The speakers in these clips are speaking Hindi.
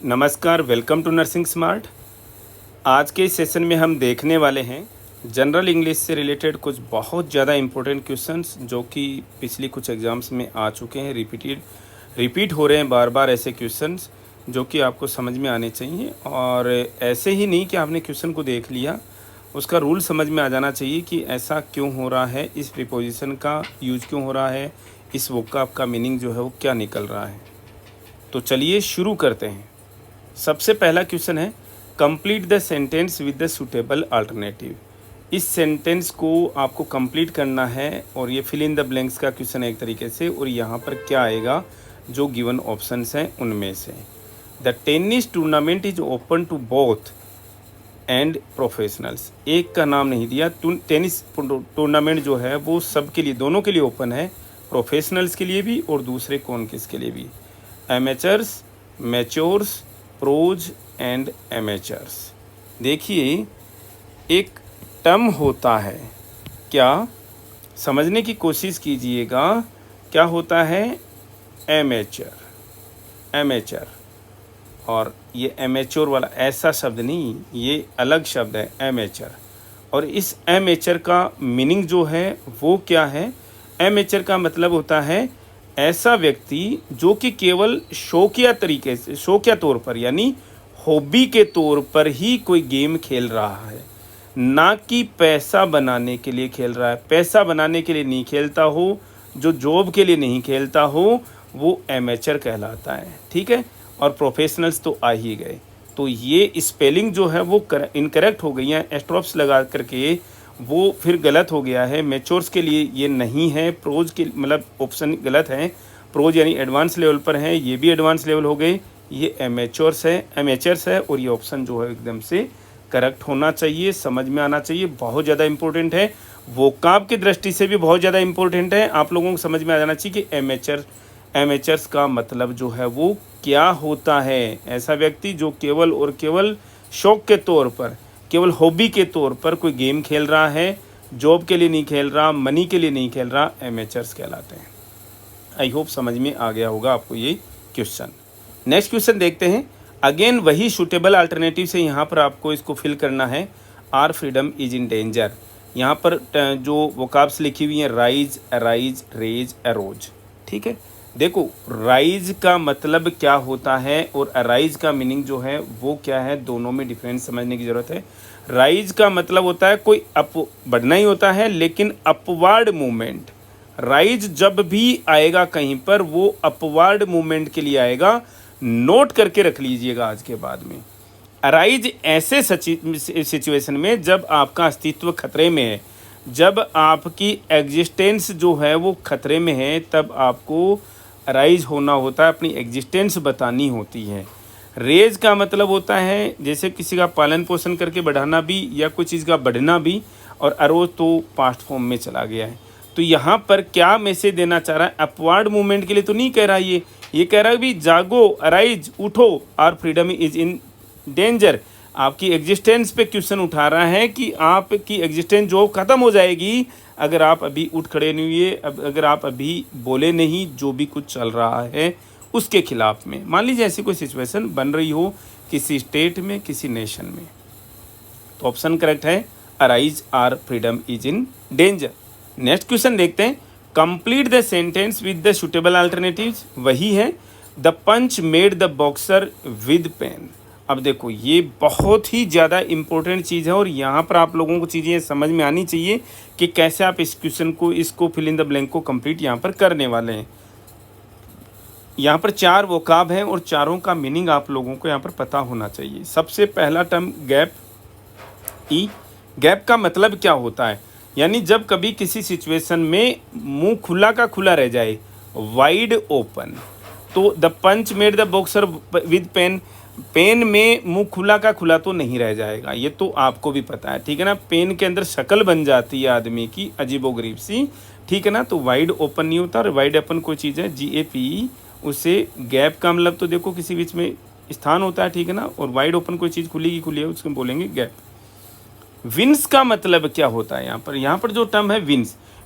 नमस्कार, वेलकम टू नर्सिंग स्मार्ट। आज के इस सेशन में हम देखने वाले हैं जनरल इंग्लिश से रिलेटेड कुछ बहुत ज़्यादा इम्पोर्टेंट क्वेश्चंस जो कि पिछली कुछ एग्ज़ाम्स में आ चुके हैं। रिपीट हो रहे हैं बार बार ऐसे क्वेश्चंस जो कि आपको समझ में आने चाहिए। और ऐसे ही नहीं कि आपने क्वेश्चन को देख लिया, उसका रूल समझ में आ जाना चाहिए कि ऐसा क्यों हो रहा है, इस प्रीपोजिशन का यूज क्यों हो रहा है, इस वोकैब का मीनिंग जो है वो क्या निकल रहा है। तो चलिए शुरू करते हैं। सबसे पहला क्वेश्चन है, complete the sentence with the suitable alternative. इस सेंटेंस को आपको कंप्लीट करना है और ये फिल इन द ब्लैंक्स का क्वेश्चन है एक तरीके से। और यहाँ पर क्या आएगा, जो गिवन ऑप्शंस हैं उनमें से। The tennis tournament is open to both and professionals. एक का नाम नहीं दिया। टेनिस टूर्नामेंट जो है वो सबके लिए, दोनों के लिए ओपन है, प्रोफेशनल्स के लिए भी और दूसरे कौन किसके लिए भी। Amateurs, matures, pros and amateurs. देखिए, एक टर्म होता है, क्या समझने की कोशिश कीजिएगा। क्या होता है? एमेचर। एमेचर, और ये एमेच्योर वाला ऐसा शब्द नहीं, ये अलग शब्द है, एमेचर। और इस एमेचर का मीनिंग जो है वो क्या है? एमेचर का मतलब होता है ऐसा व्यक्ति जो कि केवल शौकिया तरीके से, शौकिया तौर पर यानी हॉबी के तौर पर ही कोई गेम खेल रहा है, ना कि पैसा बनाने के लिए खेल रहा है। पैसा बनाने के लिए नहीं खेलता हो, जो जॉब के लिए नहीं खेलता हो, वो एमेचर कहलाता है। ठीक है। और प्रोफेशनल्स तो आ ही गए। तो ये स्पेलिंग जो है वो इनकरेक्ट हो गई है, एस्ट्रोप्स लगा करके वो फिर गलत हो गया है। मैच्योर्स के लिए ये नहीं है, प्रोज के मतलब ऑप्शन गलत है। प्रोज यानी एडवांस लेवल पर है, ये भी एडवांस लेवल हो गए। ये एमेचर्स है और ये ऑप्शन जो है एकदम से करेक्ट होना चाहिए, समझ में आना चाहिए। बहुत ज़्यादा इंपॉर्टेंट है, वोकैब की दृष्टि से भी बहुत ज़्यादा इंपॉर्टेंट है। आप लोगों को समझ में आ जाना चाहिए कि एमेचर्स का मतलब जो है वो क्या होता है। ऐसा व्यक्ति जो केवल और केवल शौक के तौर पर, केवल हॉबी के तौर पर कोई गेम खेल रहा है, जॉब के लिए नहीं खेल रहा, मनी के लिए नहीं खेल रहा, एमेचर्स कहलाते हैं। आई होप समझ में आ गया होगा आपको ये क्वेश्चन। नेक्स्ट क्वेश्चन देखते हैं। अगेन वही सूटेबल अल्टरनेटिव से यहाँ पर आपको इसको फिल करना है। Our freedom is in danger. यहाँ पर जो वोकैब्स लिखी हुई हैं, राइज, अराइज, रेज, अरोज। ठीक है। देखो, राइज का मतलब क्या होता है और अराइज का मीनिंग जो है वो क्या है, दोनों में डिफरेंस समझने की ज़रूरत है। राइज का मतलब होता है कोई बढ़ना ही होता है, लेकिन अपवर्ड मूवमेंट। राइज जब भी आएगा कहीं पर वो अपवर्ड मूवमेंट के लिए आएगा। नोट करके रख लीजिएगा आज के बाद में। अराइज ऐसे सिचुएशन में जब आपका अस्तित्व खतरे में है, जब आपकी एग्जिस्टेंस जो है वो खतरे में है, तब आपको राइज होना होता है, अपनी एग्जिस्टेंस बतानी होती है। रेज का मतलब होता है जैसे किसी का पालन पोषण करके बढ़ाना भी, या कोई चीज़ का बढ़ना भी। और अरोज तो पास्ट फॉर्म में चला गया है। तो यहाँ पर क्या मैसेज देना चाह रहा है? अपवर्ड मूवमेंट के लिए तो नहीं कह रहा ये कह रहा है भी जागो, अराइज, उठो, और फ्रीडम इज इन डेंजर। आपकी एग्जिस्टेंस पे क्वेश्चन उठा रहा है कि आपकी एग्जिस्टेंस जो ख़त्म हो जाएगी अगर आप अभी उठ खड़े नहीं हुए, अगर आप अभी बोले नहीं जो भी कुछ चल रहा है उसके खिलाफ में। मान लीजिए ऐसी कोई सिचुएशन बन रही हो किसी स्टेट में, किसी नेशन में, तो ऑप्शन करेक्ट है arise our freedom is in danger. Next question देखते हैं। Complete the sentence with the suitable alternatives. वही है, the punch made the boxer with pain. अब देखो, ये बहुत ही ज़्यादा इंपॉर्टेंट चीज़ है और यहाँ पर आप लोगों को चीज़ें समझ में आनी चाहिए कि कैसे आप इस क्वेश्चन को, इसको फिल इन द ब्लैंक को कंप्लीट यहाँ पर करने वाले हैं। यहाँ पर 4 वोकैब हैं और चारों का मीनिंग आप लोगों को यहाँ पर पता होना चाहिए। सबसे पहला टर्म गैप। ई गैप का मतलब क्या होता है? यानी जब कभी किसी सिचुएशन में मुंह खुला का खुला रह जाए, वाइड ओपन। तो the punch made the boxer with pain. Pain में मुंह खुला का खुला तो नहीं रह जाएगा, ये तो आपको भी पता है। ठीक है ना। पेन के अंदर शक्ल बन जाती है आदमी की अजीबोगरीब सी। ठीक है ना। तो वाइड ओपन नहीं होता। और वाइड ओपन कोई चीज़ है, GAP, उससे गैप का मतलब तो देखो किसी बीच में स्थान होता है। ठीक है ना। और वाइड ओपन कोई चीज़ खुली की खुली है, उसको बोलेंगे गैप। विंस का मतलब क्या होता है? यहाँ पर जो टर्म है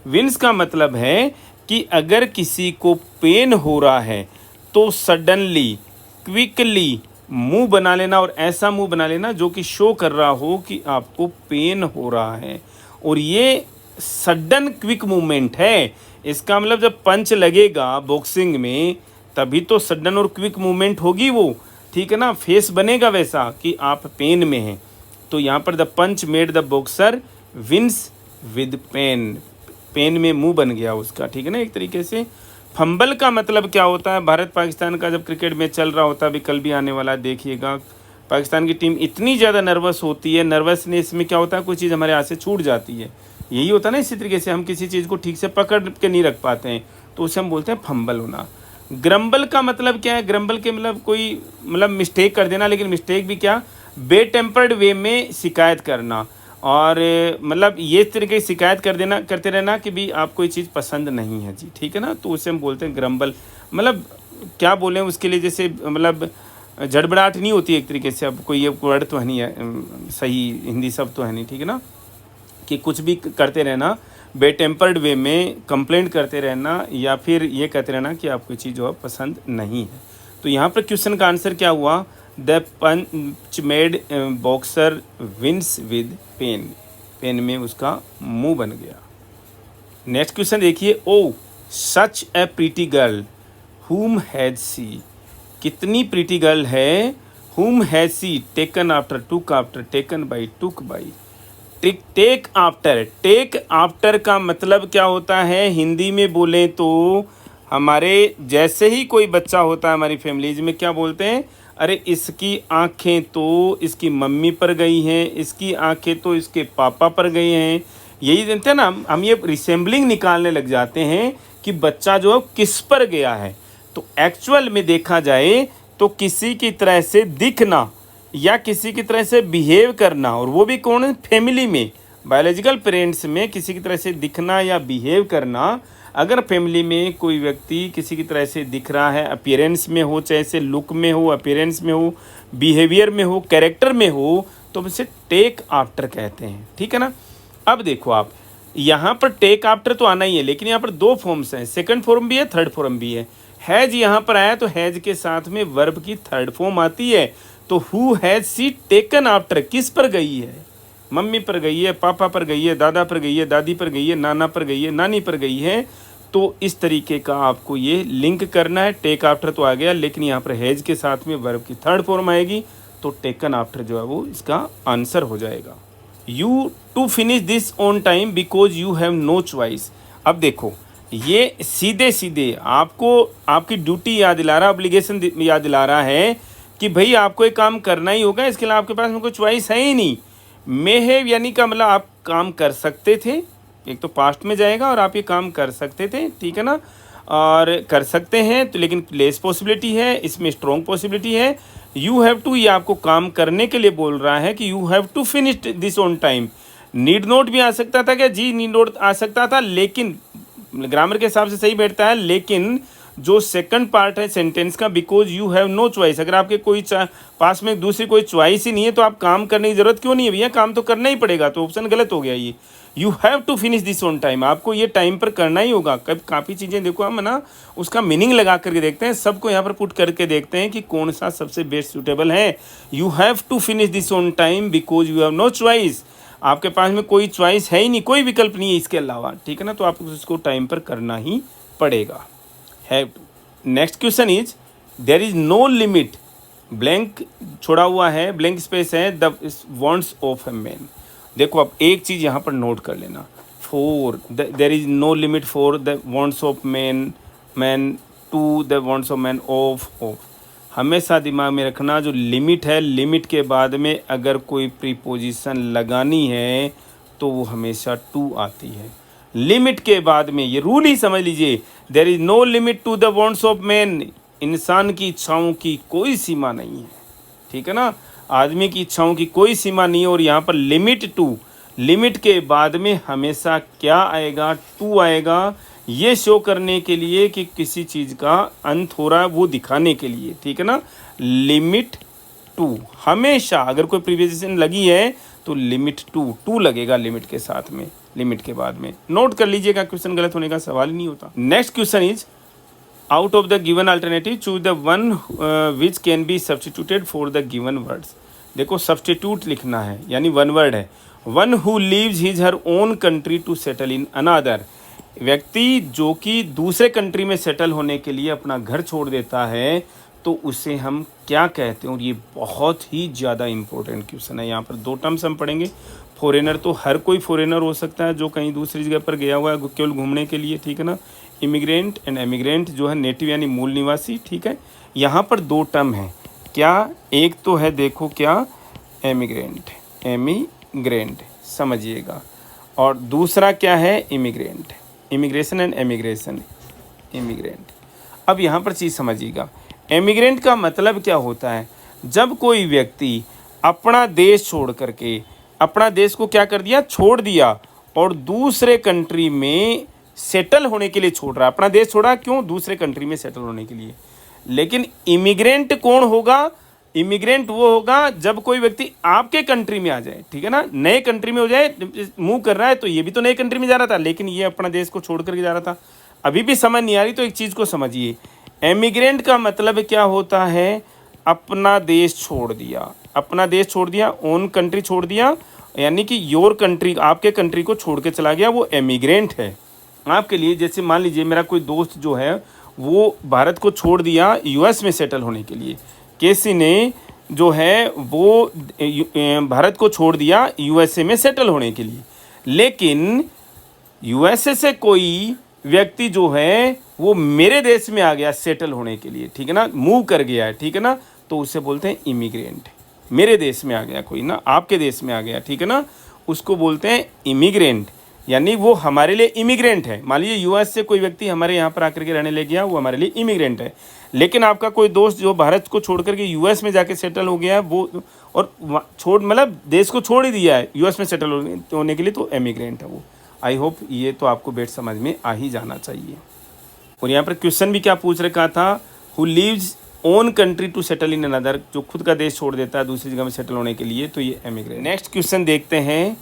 विंस का मतलब है कि अगर किसी को पेन हो रहा है तो सडनली, क्विकली, मुंह बना लेना और ऐसा मुंह बना लेना जो कि शो कर रहा हो कि आपको पेन हो रहा है, और ये सडन क्विक मूवमेंट है। इसका मतलब जब पंच लगेगा बॉक्सिंग में तभी तो सडन और क्विक मूवमेंट होगी वो, ठीक है ना, फेस बनेगा वैसा कि आप पेन में हैं। तो यहाँ पर the punch made the boxer wince with pain, pain में मुंह बन गया उसका, ठीक है ना एक तरीके से। फंबल का मतलब क्या होता है, भारत पाकिस्तान का जब क्रिकेट मैच चल रहा होता है, अभी कल भी आने वाला है, देखिएगा पाकिस्तान की टीम इतनी ज़्यादा नर्वस होती है, नर्वसनेस में क्या होता है कोई चीज़ हमारे हाथ से छूट जाती है, यही होता है ना। इसी तरीके से हम किसी चीज़ को ठीक से पकड़ के नहीं रख पाते हैं, तो उसे हम बोलते हैं फंबल होना। ग्रम्बल का मतलब क्या है, ग्रम्बल के मतलब कोई मतलब मिस्टेक कर देना, लेकिन मिस्टेक भी क्या, बेटेम्पर्ड वे में शिकायत करना, और मतलब ये तरीके की शिकायत कर देना, करते रहना कि भी आपको ये चीज़ पसंद नहीं है जी, ठीक है ना, तो उसे हम बोलते हैं ग्रम्बल। मतलब क्या बोलें उसके लिए, जैसे मतलब झड़बड़ाहट नहीं होती एक तरीके से, अब कोई ये वर्ड तो है नहीं है, सही हिंदी शब्द तो है नहीं, ठीक है ना, कि कुछ भी करते रहना बेटेम्पर्ड वे में, कंप्लेंट करते रहना, या फिर ये कहते रहना कि आपको चीज़ जो है पसंद नहीं है। तो यहाँ पर क्वेश्चन का आंसर क्या हुआ, the punch made boxer wince with pain, pain में उसका मुंह बन गया। नेक्स्ट क्वेश्चन देखिए, O such a pretty girl whom has she, कितनी प्रीटी गर्ल है, whom has she taken after, took after, taken by, took by. Take after, take after का मतलब क्या होता है, हिंदी में बोलें तो हमारे जैसे ही कोई बच्चा होता है हमारी फैमिलीज में क्या बोलते हैं, अरे इसकी आंखें तो इसकी मम्मी पर गई हैं, इसकी आंखें तो इसके पापा पर गई हैं, यही जानते हैं ना हम ये रिसेंबलिंग निकालने लग जाते हैं कि बच्चा जो है किस पर गया है। तो एक्चुअल में देखा जाए तो किसी की तरह से दिखना या किसी की तरह से बिहेव करना, और वो भी कौन, फैमिली में, बायोलॉजिकल पेरेंट्स में किसी की तरह से दिखना या बिहेव करना। अगर फैमिली में कोई व्यक्ति किसी की तरह से दिख रहा है, अपीयरेंस में हो, चाहे से लुक में हो, अपीयरेंस में हो, बिहेवियर में हो, कैरेक्टर में हो, तो उसे टेक आफ्टर कहते हैं, ठीक है ना। अब देखो आप यहाँ पर टेक आफ्टर तो आना ही है, लेकिन यहाँ पर दो फॉर्म्स हैं, सेकंड फॉर्म भी है, थर्ड फॉर्म भी है। हैज यहाँ पर आया तो हैज के साथ में वर्ब की थर्ड फॉर्म आती है, तो who has she taken after, किस पर गई है, मम्मी पर गई है, पापा पर गई है, दादा पर गई है, दादी पर गई है, नाना पर गई है, नानी पर गई है। तो इस तरीके का आपको ये लिंक करना है। टेक आफ्टर तो आ गया, लेकिन यहाँ पर हैज के साथ में वर्ब की थर्ड फॉर्म आएगी, तो टेकन आफ्टर जो है वो इसका आंसर हो जाएगा। You to finish this on time because you have no choice. अब देखो ये सीधे सीधे आपको आपकी ड्यूटी याद दिला रहा, ऑब्लिगेशन याद दिला रहा है कि भाई आपको एक काम करना ही होगा, इसके लिए आपके पास में कोई चॉइस है ही नहीं। मे हैव यानी का मतलब आप काम कर सकते थे, एक तो पास्ट में जाएगा और आप ये काम कर सकते थे, ठीक है ना, और कर सकते हैं तो, लेकिन लेस पॉसिबिलिटी है, इसमें स्ट्रॉन्ग पॉसिबिलिटी है। यू हैव टू, ये आपको काम करने के लिए बोल रहा है कि you have to finish this on time. Need not भी आ सकता था क्या जी, नीड नोट आ सकता था, लेकिन ग्रामर के हिसाब से सही बैठता है, लेकिन जो सेकंड पार्ट है सेंटेंस का, because you have no choice, अगर आपके कोई पास में दूसरी कोई चॉइस ही नहीं है तो आप काम करने की ज़रूरत क्यों नहीं है भैया, काम तो करना ही पड़ेगा, तो ऑप्शन गलत हो गया ये। You have to finish this on time, आपको ये टाइम पर करना ही होगा। कब काफ़ी चीज़ें देखो हम ना उसका मीनिंग लगा करके देखते हैं, सबको यहाँ पर पुट करके देखते हैं कि कौन सा सबसे बेस्ट सूटेबल है। You have to finish this on time because you have no choice, आपके पास में कोई चॉइस है ही नहीं, कोई विकल्प नहीं है इसके अलावा, ठीक है ना, तो आपको उसको टाइम पर करना ही पड़ेगा। Have to. Next question is there is no limit, blank छोड़ा हुआ है, ब्लैंक स्पेस है, the wants of a man. देखो अब एक चीज़ यहाँ पर नोट कर लेना, for there is no limit for the wants of man, man to the wants of man, of हमेशा दिमाग में रखना, जो लिमिट है, लिमिट के बाद में अगर कोई प्रीपोजिशन लगानी है तो वो हमेशा टू आती है। लिमिट के बाद में ये रूल ही समझ लीजिए, there is no limit to the wants of man, इंसान की इच्छाओं की कोई सीमा नहीं है, ठीक है ना, आदमी की इच्छाओं की कोई सीमा नहीं है। और यहाँ पर लिमिट टू, लिमिट के बाद में हमेशा क्या आएगा, टू आएगा, ये शो करने के लिए कि किसी चीज़ का अंत हो रहा है, वो दिखाने के लिए, ठीक है ना। लिमिट टू हमेशा अगर कोई प्रीपोजिशन लगी है तो लिमिट टू लगेगा लिमिट के साथ में, लिमिट के बाद में। नोट कर लीजिएगा, क्वेश्चन गलत होने का सवाल ही नहीं होता। Next question is out of the given alternative choose the one which can be substituted for the given words. देखो सब्सटीट्यूट लिखना है, यानी वन वर्ड है। One who leaves his her own country to settle in another, व्यक्ति जो कि दूसरे कंट्री में सेटल होने के लिए अपना घर छोड़ देता है, तो उसे हम क्या कहते हैं। और ये बहुत ही ज़्यादा इम्पोर्टेंट क्वेश्चन है। यहाँ पर दो टर्म्स हम पढ़ेंगे। फॉरेनर, तो हर कोई फॉरेनर हो सकता है जो कहीं दूसरी जगह पर गया हुआ है केवल घूमने के लिए, ठीक है ना। इमिग्रेंट एंड एमिग्रेंट जो है नेटिव यानी मूल निवासी, ठीक है। यहाँ पर दो टर्म है क्या, एक तो है देखो क्या, एमिग्रेंट, एमिग्रेंट समझिएगा, और दूसरा क्या है, immigrant, immigration and emigration, immigrant. अब यहाँ पर चीज़ समझिएगा, एमिग्रेंट का मतलब क्या होता है, जब कोई व्यक्ति अपना देश छोड़ करके, अपना देश को क्या कर दिया, छोड़ दिया, और दूसरे कंट्री में सेटल होने के लिए छोड़ रहा है। अपना देश छोड़ा क्यों, दूसरे कंट्री में सेटल होने के लिए। लेकिन इमिग्रेंट कौन होगा, इमिग्रेंट वो होगा जब कोई व्यक्ति आपके कंट्री में आ जाए, ठीक है ना, नए कंट्री में हो जाए, मूव कर रहा है, तो ये भी तो नए कंट्री में जा रहा था, लेकिन ये अपना देश को छोड़ करके जा रहा था। अभी भी समझ नहीं आ रही तो एक चीज़ को समझिए, एमिग्रेंट का मतलब क्या होता है, अपना देश छोड़ दिया, अपना देश छोड़ दिया, ओन कंट्री छोड़ दिया, यानी कि योर कंट्री, आपके कंट्री को छोड़ के चला गया, वो एमिग्रेंट है। आपके लिए जैसे मान लीजिए मेरा कोई दोस्त जो है वो भारत को छोड़ दिया यूएस में सेटल होने के लिए, किसी ने जो है वो भारत को छोड़ दिया यूएसए में सेटल होने के लिए, लेकिन यूएसए से कोई व्यक्ति जो है वो मेरे देश में आ गया सेटल होने के लिए, ठीक है ना, मूव कर गया है, ठीक है ना, तो उसे बोलते हैं इमिग्रेंट। मेरे देश में आ गया कोई ना, आपके देश में आ गया, ठीक है ना, उसको बोलते हैं इमिग्रेंट, यानी वो हमारे लिए इमिग्रेंट है। मान लीजिए यूएस से कोई व्यक्ति हमारे यहाँ पर आकर के रहने ले गया, वो हमारे लिए इमिग्रेंट है। लेकिन आपका कोई दोस्त जो भारत को छोड़ करके यूएस में जाके सेटल हो गया है, वो और छोड़ मतलब देश को छोड़ ही दिया है यूएस में सेटल होने के लिए, तो एमिग्रेंट है वो। आई होप ये तो आपको बेट समझ में आ ही जाना चाहिए। और यहाँ पर क्वेश्चन भी क्या पूछ रखा था, who leaves own country to settle in another, जो खुद का देश छोड़ देता है दूसरी जगह में सेटल होने के लिए, तो ये एमिग्रेंट। नेक्स्ट क्वेश्चन देखते हैं,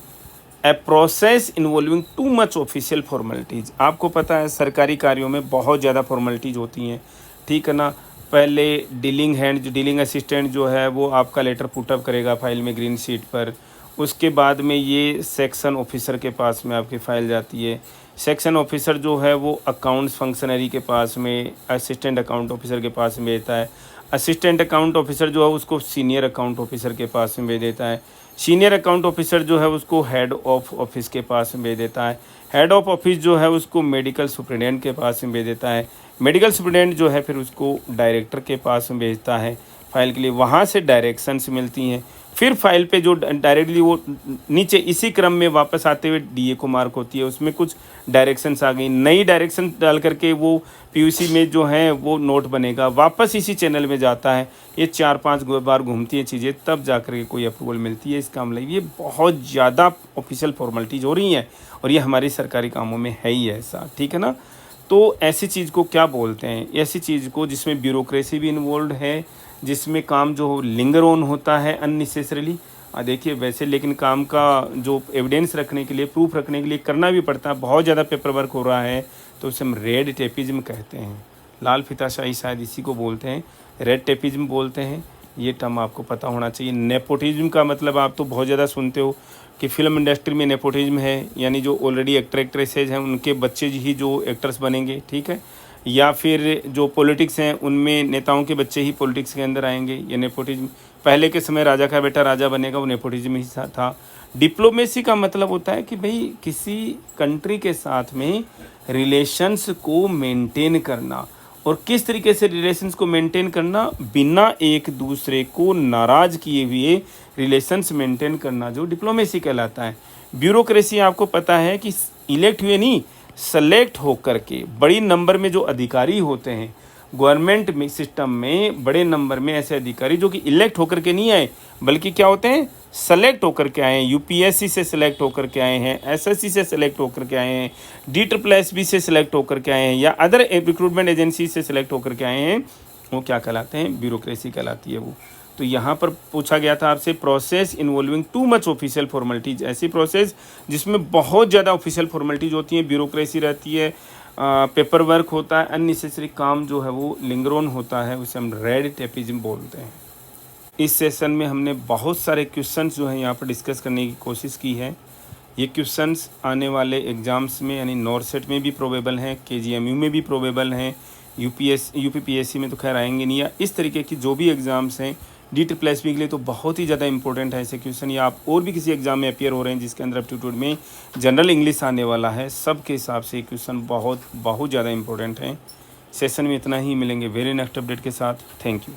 a process involving too much official formalities. आपको पता है सरकारी कार्यों में बहुत ज़्यादा फॉर्मेलिटीज़ होती हैं, ठीक है ना। पहले डीलिंग हैंड, जो डीलिंग असिस्टेंट जो है वो आपका लेटर पुटअप करेगा फाइल में ग्रीन शीट पर, उसके बाद में ये सेक्शन ऑफिसर के पास में आपकी फ़ाइल जाती है। सेक्शन ऑफिसर जो है वो अकाउंट्स फंक्शनरी के पास में, असिस्टेंट अकाउंट ऑफिसर के पास में भेजता है। असिस्टेंट अकाउंट ऑफिसर जो है उसको सीनियर अकाउंट ऑफिसर के पास में भेज देता है। सीनियर अकाउंट ऑफिसर जो है उसको हेड ऑफ ऑफिस के पास में भेज देता है। हेड ऑफ ऑफिस जो है उसको मेडिकल सुप्रिटेंडेंट के पास में भेज देता है। मेडिकल सुप्रिटेंडेंट जो है फिर उसको डायरेक्टर के पास में भेजता है फाइल के लिए, वहाँ से डायरेक्शंस मिलती हैं। फिर फाइल पे जो डायरेक्टली वो नीचे इसी क्रम में वापस आते हुए डीए को मार्क होती है, उसमें कुछ डायरेक्शंस आ गई, नई डायरेक्शन डाल करके वो पीयूसी में जो है वो नोट बनेगा, वापस इसी चैनल में जाता है। ये 4-5 बार घूमती हैं चीज़ें, तब जा कर के कोई अप्रूवल मिलती है इस काम लिए। ये बहुत ज़्यादा ऑफिशियल फॉर्मेलिटीज़ हो रही हैं और ये हमारी सरकारी कामों में है ही ऐसा, ठीक है ना। तो ऐसी चीज़ को क्या बोलते हैं, ऐसी चीज़ को जिसमें ब्यूरोक्रेसी भी इन्वॉल्व है, जिसमें काम जो लिंगर ऑन होता है अननेसेसरीली। देखिए वैसे लेकिन काम का जो एविडेंस रखने के लिए, प्रूफ रखने के लिए करना भी पड़ता है, बहुत ज़्यादा पेपर वर्क हो रहा है, तो उसे हम रेड टेपिज्म कहते हैं। लाल फीताशाही शायद इसी को बोलते हैं, रेड टेपिज्म बोलते हैं। ये टर्म आपको पता होना चाहिए। नेपोटिज्म का मतलब आप तो बहुत ज़्यादा सुनते हो कि फिल्म इंडस्ट्री में नेपोटिज्म है, यानी जो ऑलरेडी एक्टर एक्ट्रेसेज हैं उनके बच्चे ही जो एक्टर्स बनेंगे, ठीक है। या फिर जो पॉलिटिक्स हैं उनमें नेताओं के बच्चे ही पॉलिटिक्स के अंदर आएंगे, ये नेपोटिज्म। पहले के समय राजा का बेटा राजा बनेगा, वो नेपोटिज्म ही था। डिप्लोमेसी का मतलब होता है कि भाई किसी कंट्री के साथ में रिलेशंस को मेंटेन करना, और किस तरीके से रिलेशंस को मेंटेन करना, बिना एक दूसरे को नाराज़ किए हुए रिलेशंस मेंटेन करना, जो डिप्लोमेसी कहलाता है। ब्यूरोक्रेसी आपको पता है कि इलेक्ट हुए नहीं, सेलेक्ट होकर के बड़ी नंबर में जो अधिकारी होते हैं गवर्नमेंट में सिस्टम में, बड़े नंबर में ऐसे अधिकारी जो कि इलेक्ट होकर के नहीं आए बल्कि क्या होते हैं, सेलेक्ट होकर के आए हैं। यूपीएससी से सेलेक्ट होकर के आए हैं, एसएससी से सेलेक्ट होकर के आए हैं, DSSB से सेलेक्ट होकर के आए हैं, या अदर रिक्रूटमेंट एजेंसी से सेलेक्ट होकर के आए हैं, वो क्या कहलाते हैं, ब्यूरोक्रेसी कहलाती है वो। तो यहाँ पर पूछा गया था आपसे, process involving too much official formalities, ऐसी प्रोसेस जिसमें बहुत ज़्यादा ऑफिशियल फॉर्मेलिटीज़ होती हैं, ब्यूरोक्रेसी रहती है, पेपर वर्क होता है, अननेसेसरी काम जो है वो लिंगर ऑन होता है, उसे हम रेड टेपिज्म बोलते हैं। इस सेशन में हमने बहुत सारे क्वेश्चंस जो हैं यहाँ पर डिस्कस करने की कोशिश की है। ये क्वेश्चंस आने वाले एग्ज़ाम्स में यानी नॉर्सेट में भी प्रोबेबल हैं, केजीएमयू में भी प्रोबेबल हैं, यूपीपीएससी में तो खैर आएंगे नहीं, या इस तरीके की जो भी एग्ज़ाम्स हैं DSSB के लिए तो बहुत ही ज़्यादा इंपॉर्टेंट है ऐसे क्वेश्चन, या आप और भी किसी एग्ज़ाम में अपियर हो रहे हैं जिसके अंदर एप्टीट्यूड में जनरल इंग्लिश आने वाला है, सब के हिसाब से क्वेश्चन बहुत ज़्यादा इंपॉर्टेंट है। सेशन में इतना ही, मिलेंगे वेरी नेक्स्ट अपडेट के साथ। Thank you.